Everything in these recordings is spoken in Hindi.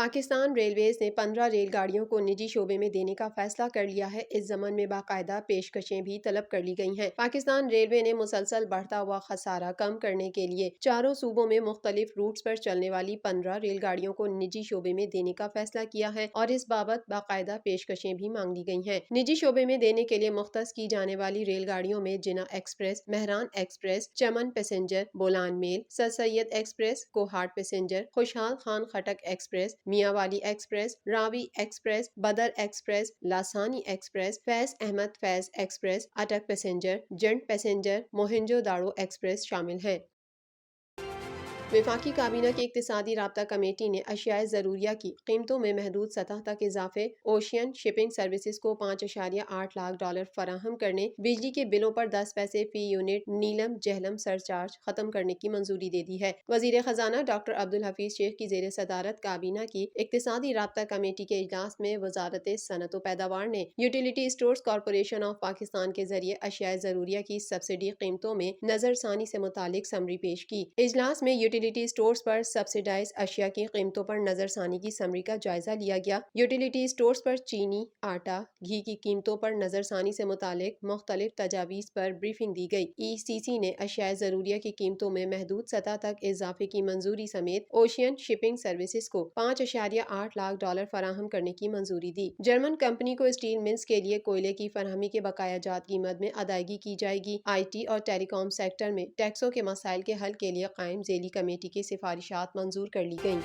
पाकिस्तान रेलवेज ने 15 रेलगाड़ियों को निजी शोबे में देने का फैसला कर लिया है। इस जमन में बाकायदा पेशकशें भी तलब कर ली गई हैं। पाकिस्तान रेलवे ने मुसलसल बढ़ता हुआ खसारा कम करने के लिए चारों सूबों में मुख्तलिफ रूट्स पर चलने वाली 15 रेलगाड़ियों को निजी शोबे में देने का फैसला किया है और इस बाबत बाकायदा पेशकशें भी मांग ली गई हैं। निजी शोबे में देने के लिए मुख्तस की जाने वाली रेलगाड़ियों में Jinnah express, Mehran express, Chaman passenger, Bolan mail, sir Syed express, Kohat passenger, Khushhal Khan Khattak express, Mianwali express, Ravi express, Badar express, Lasani express, Faiz Ahmed Faiz express, Attock passenger, Jand passenger, Mohenjo Daro express शामिल हैं। वफाकी काबीना की इक्तिसादी राब्ता कमेटी ने अशियाए ज़रूरिया की कीमतों में महदूद सतह तक इजाफे, ओशियन शिपिंग सर्विसेज को $5.8 लाख फराहम करने, बिजली के बिलों पर 10 पैसे फी यूनिट नीलम जहलम सरचार्ज खत्म करने की मंजूरी दे दी है। वजीर खजाना डॉक्टर अब्दुल हफीज शेख की जेर सदारत काबीना की इक्तिसादी राब्ता कमेटी के इजलास में वजारत सनत व पैदावार ने utility stores corporation of Pakistan के जरिए अशियाए ज़रूरिया की सब्सिडी कीमतों में नजरसानी से मुतालिक समरी पेश की। इजलास में यूटिलिटी स्टोर्स पर सब्सिडाइज अशिया की कीमतों पर नजरसानी की समरी का जायजा लिया गया। यूटिलिटी स्टोर्स पर चीनी, आटा, घी की कीमतों पर नजरसानी से मुतालिक मुख्तलिफ तजावीज़ पर ब्रीफिंग दी गई। ECC ने अशिया ज़रूरिया की कीमतों में महदूद सतह तक इजाफे की मंजूरी समेत ओशियन शिपिंग सर्विसेज को $5.8 लाख फराहम करने की मंजूरी दी। जर्मन कंपनी को स्टील मिल्स के लिए कोयले की फरहमी के बकाया जात कीमत में अदायगी की जाएगी। IT और टेलीकॉम सेक्टर में टैक्सों के मसाइल के हल के लिए कायम जेली कमेटी की सिफारिशात मंजूर कर ली गईं।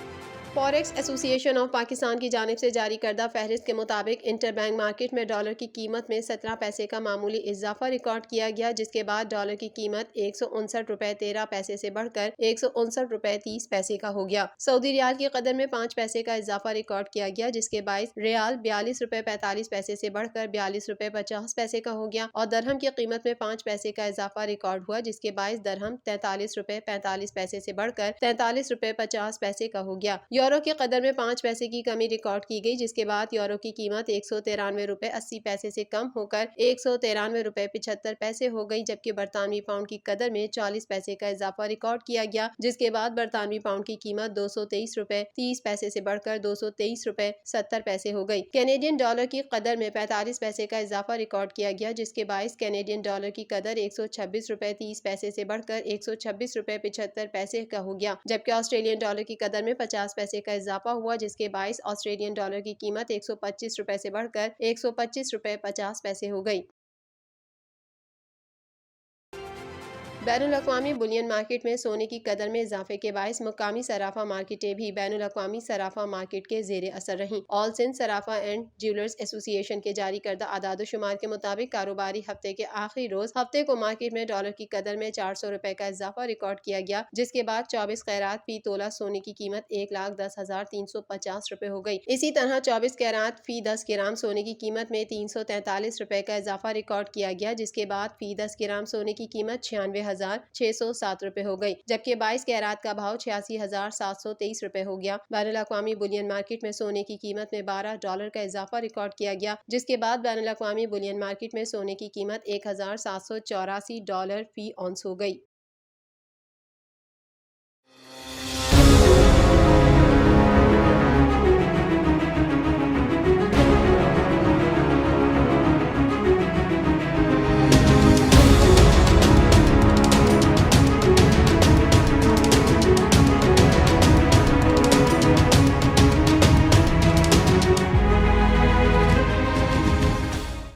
फॉरेक्स एसोसिएशन ऑफ पाकिस्तान की जानिब से जारी करदा फहरिस्त के मुताबिक इंटरबैंक मार्केट में डॉलर की कीमत में 17 पैसे का मामूली इजाफा रिकॉर्ड किया गया, जिसके बाद डॉलर की कीमत $159.13 से बढ़कर $159.30 का हो गया। सऊदी रियाल की कदर में 5 पैसे का इजाफा रिकॉर्ड किया गया, जिसके बायस रियाल $42.45 से बढ़कर $42.50 का हो गया और दरहम की कीमत में 5 पैसे का इजाफा रिकॉर्ड हुआ, जिसके बायस दरहम $43.45 से बढ़कर $43.50 का हो गया। यूरो की कदर में 5 पैसे की कमी रिकॉर्ड की गई, जिसके बाद यूरो की कीमत $193.80 से कम होकर $193.75 हो गई, जबकि बरतानवी पाउंड की कदर में 40 पैसे का इजाफा रिकॉर्ड किया गया, जिसके बाद बरतानवी पाउंड की कीमत $223.30 से बढ़कर $223.70 हो गई। कैनेडियन डॉलर की कदर में 45 पैसे का इजाफा रिकॉर्ड किया गया, जिसके बायस कैनेडियन डॉलर की कदर $126.30 से बढ़कर $126.75 का हो गया, जबकि ऑस्ट्रेलियन डॉलर की कदर में 50 पैसे का इजाफा हुआ, जिसके बायस ऑस्ट्रेलियन डॉलर की कीमत $125 से बढ़कर $125.50 हो गई। बैनुल-अक़वामी बुलियन मार्केट में सोने की कदर में इजाफे के बायस मुकामी सराफा मार्केटें भी बैनुल-अक़वामी सराफा मार्केट के जेर असर रहीं। All Sindh Sarafa and jewellers association के जारी करदा आदाद शुमार के मुताबिक कारोबारी हफ्ते के आखिरी रोज हफ्ते को मार्केट में डॉलर की कदर में $400 का इजाफा रिकॉर्ड किया गया, जिसके बाद 24 कैरात फी तोला सोने की कीमत $1,10,350 हो गई। इसी तरह 24 कैरात फी 10 ग्राम सोने की कीमत में $343 का इजाफा रिकॉर्ड किया गया, जिसके बाद फी 10 ग्राम सोने की कीमत $96,607 हो गई, जबकि 22 कैरात का भाव $86,723 हो गया। बैनुल-अक़वामी बुलियन मार्केट में सोने की कीमत में $12 का इजाफा रिकॉर्ड किया गया, जिसके बाद बैनुल-अक़वामी बुलियन मार्केट में सोने की कीमत $1,784 फी औंस हो गई।